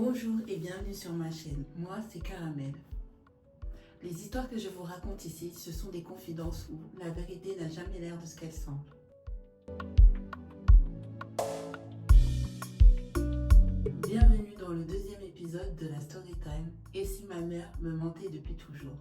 Bonjour et bienvenue sur ma chaîne. Moi, c'est Caramel. Les histoires que je vous raconte ici, ce sont des confidences où la vérité n'a jamais l'air de ce qu'elle semble. Bienvenue dans le deuxième épisode de la Storytime Et si ma mère me mentait depuis toujours.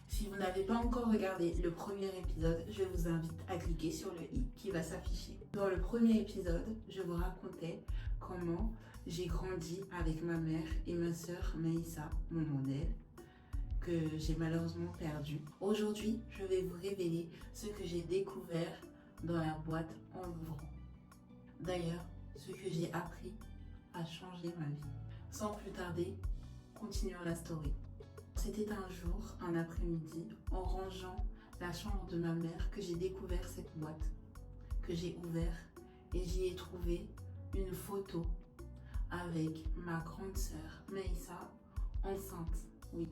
Si vous n'avez pas encore regardé le premier épisode, je vous invite à cliquer sur le i qui va s'afficher. Dans le premier épisode, je vous racontais comment j'ai grandi avec ma mère et ma sœur Maïssa, mon modèle, que j'ai malheureusement perdu. Aujourd'hui, je vais vous révéler ce que j'ai découvert dans la boîte en l'ouvrant. D'ailleurs, ce que j'ai appris a changé ma vie. Sans plus tarder, continuons la story. C'était un jour, un après-midi, en rangeant la chambre de ma mère que j'ai découvert cette boîte, que j'ai ouvert et j'y ai trouvé une photo avec ma grande sœur Maïssa, enceinte. Oui,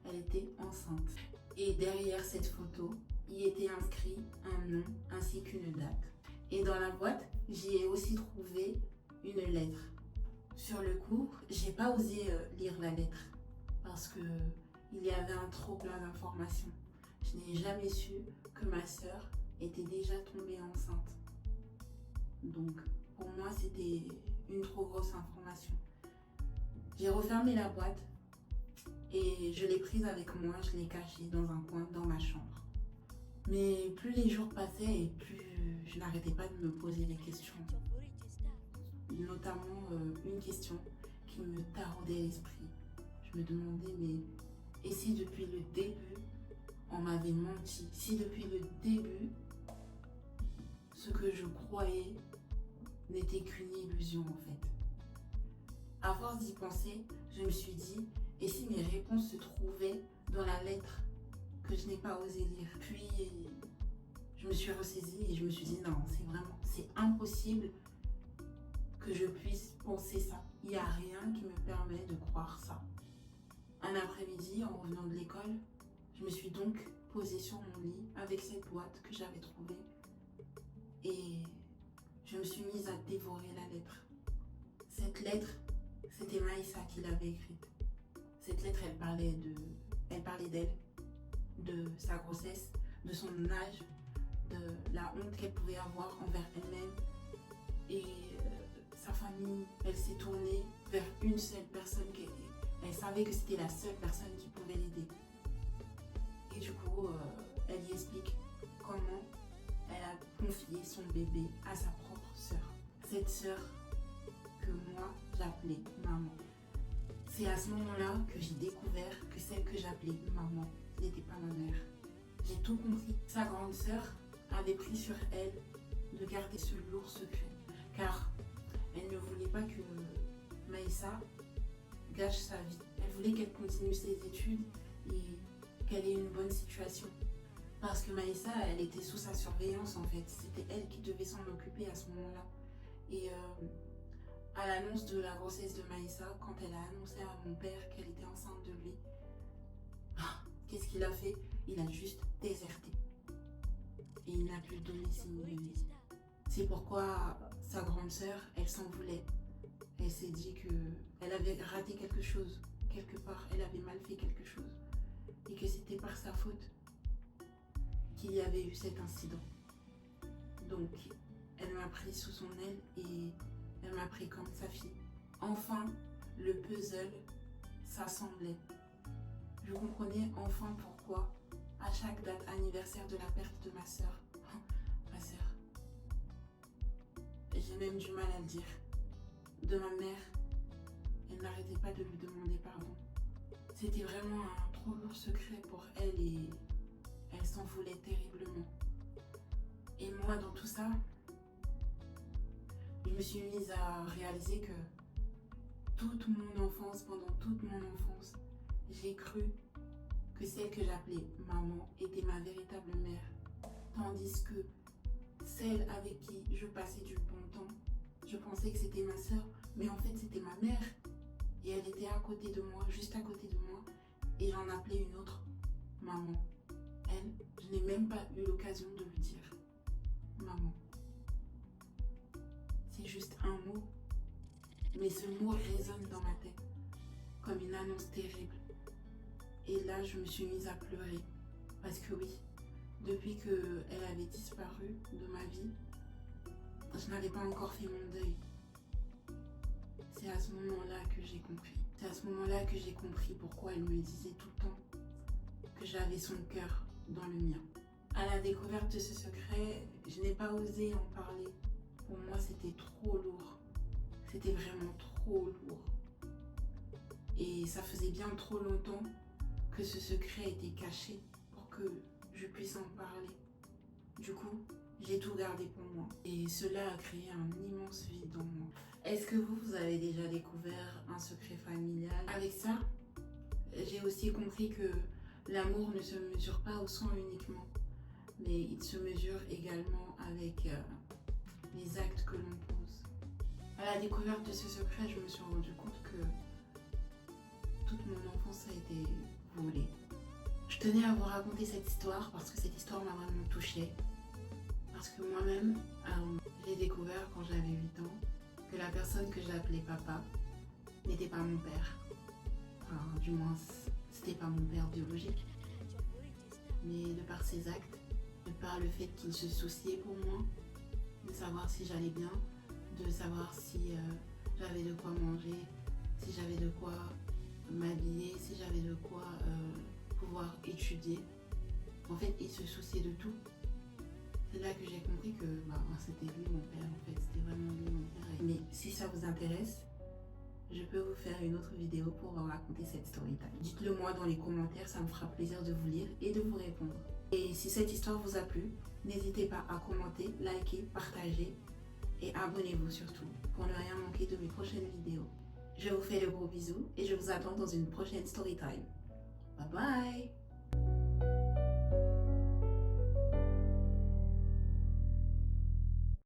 elle était enceinte. Et derrière cette photo, y était inscrit un nom ainsi qu'une date. Et dans la boîte, j'y ai aussi trouvé une lettre. Sur le coup, j'ai pas osé lire la lettre parce que il y avait un trop plein d'informations. Je n'ai jamais su que ma sœur était déjà tombée enceinte. Donc, pour moi, c'était une trop grosse information. J'ai refermé la boîte et je l'ai prise avec moi, je l'ai cachée dans un coin dans ma chambre. Mais plus les jours passaient et plus je n'arrêtais pas de me poser des questions. Notamment une question qui me taraudait l'esprit. Je me demandais, mais et si depuis le début, on m'avait menti? Si depuis le début, ce que je croyais n'était qu'une illusion en fait. À force d'y penser, je me suis dit, et si mes réponses se trouvaient dans la lettre que je n'ai pas osé lire? Puis, je me suis ressaisie et je me suis dit, non, c'est impossible que je puisse penser ça. Il n'y a rien qui me permet de croire ça. Un après-midi, en revenant de l'école, je me suis donc posée sur mon lit avec cette boîte que j'avais trouvée et je me suis mise à dévorer la lettre. Cette lettre, c'était Maïssa qui l'avait écrite. Cette lettre, elle parlait d'elle, de sa grossesse, de son âge, de la honte qu'elle pouvait avoir envers elle-même et sa famille. Elle s'est tournée vers une seule personne elle savait que c'était la seule personne qui pouvait l'aider. Et du coup, elle y explique comment elle a confié son bébé à sa propre sœur. Cette sœur que moi, j'appelais maman. C'est à ce moment-là que j'ai découvert que celle que j'appelais maman n'était pas ma mère. J'ai tout compris. Sa grande sœur avait pris sur elle de garder ce lourd secret, car elle ne voulait pas que Maïssa gâche sa vie. Elle voulait qu'elle continue ses études et qu'elle ait une bonne situation. Parce que Maïssa, elle était sous sa surveillance en fait. C'était elle qui devait s'en occuper à ce moment-là. Et à l'annonce de la grossesse de Maïssa, quand elle a annoncé à mon père qu'elle était enceinte de lui, qu'est-ce qu'il a fait? Il a juste déserté. Et il n'a plus donné signe de vie. C'est pourquoi sa grande sœur, elle s'en voulait. Elle s'est dit qu'elle avait raté quelque chose, quelque part, elle avait mal fait quelque chose et que c'était par sa faute qu'il y avait eu cet incident. Donc, elle m'a pris sous son aile et elle m'a pris comme sa fille. Enfin, le puzzle s'assemblait. Je comprenais enfin pourquoi, à chaque date anniversaire de la perte de ma sœur, j'ai même du mal à le dire, de ma mère, elle n'arrêtait pas de lui demander pardon. C'était vraiment un trop lourd secret pour elle et elle s'en voulait terriblement. Et moi, dans tout ça, je me suis mise à réaliser que toute mon enfance, pendant toute mon enfance, j'ai cru que celle que j'appelais maman était ma véritable mère. Tandis que celle avec qui je passais du bon temps, je pensais que c'était ma sœur, mais en fait c'était ma mère. Et elle était à côté de moi, juste à côté de moi, et j'en appelais une autre maman. Elle, je n'ai même pas eu l'occasion de lui dire maman. C'est juste un mot, mais ce mot résonne dans ma tête. annonce terrible. Et là, je me suis mise à pleurer. Parce que oui, depuis qu'elle avait disparu de ma vie, je n'avais pas encore fait mon deuil. C'est à ce moment-là que j'ai compris. C'est à ce moment-là que j'ai compris pourquoi elle me disait tout le temps que j'avais son cœur dans le mien. À la découverte de ce secret, je n'ai pas osé en parler. Pour moi, c'était trop lourd. C'était vraiment trop lourd. Et ça faisait bien trop longtemps que ce secret était caché pour que je puisse en parler. Du coup, j'ai tout gardé pour moi. Et cela a créé un immense vide en moi. Est-ce que vous avez déjà découvert un secret familial? Avec ça, j'ai aussi compris que l'amour ne se mesure pas au sang uniquement, mais il se mesure également avec les actes que l'on pose. À la découverte de ce secret, je me suis rendu compte que toute mon enfance a été volée. Je tenais à vous raconter cette histoire parce que cette histoire m'a vraiment touchée. Parce que moi-même, j'ai découvert quand j'avais 8 ans que la personne que j'appelais papa n'était pas mon père. Enfin, du moins, c'était pas mon père biologique. Mais de par ses actes, de par le fait qu'il se souciait pour moi, de savoir si j'allais bien, de savoir si j'avais de quoi manger, si j'avais de quoi m'habiller, si j'avais de quoi pouvoir étudier. En fait, il se souciait de tout. C'est là que j'ai compris que c'était lui mon père, en fait, c'était vraiment lui mon père. Mais si ça vous intéresse, je peux vous faire une autre vidéo pour vous raconter cette story time. Dites-le moi dans les commentaires, ça me fera plaisir de vous lire et de vous répondre. Et si cette histoire vous a plu, n'hésitez pas à commenter, liker, partager et abonnez-vous surtout pour ne rien manquer de mes prochaines vidéos. Je vous fais de gros bisous et je vous attends dans une prochaine story time. Bye bye!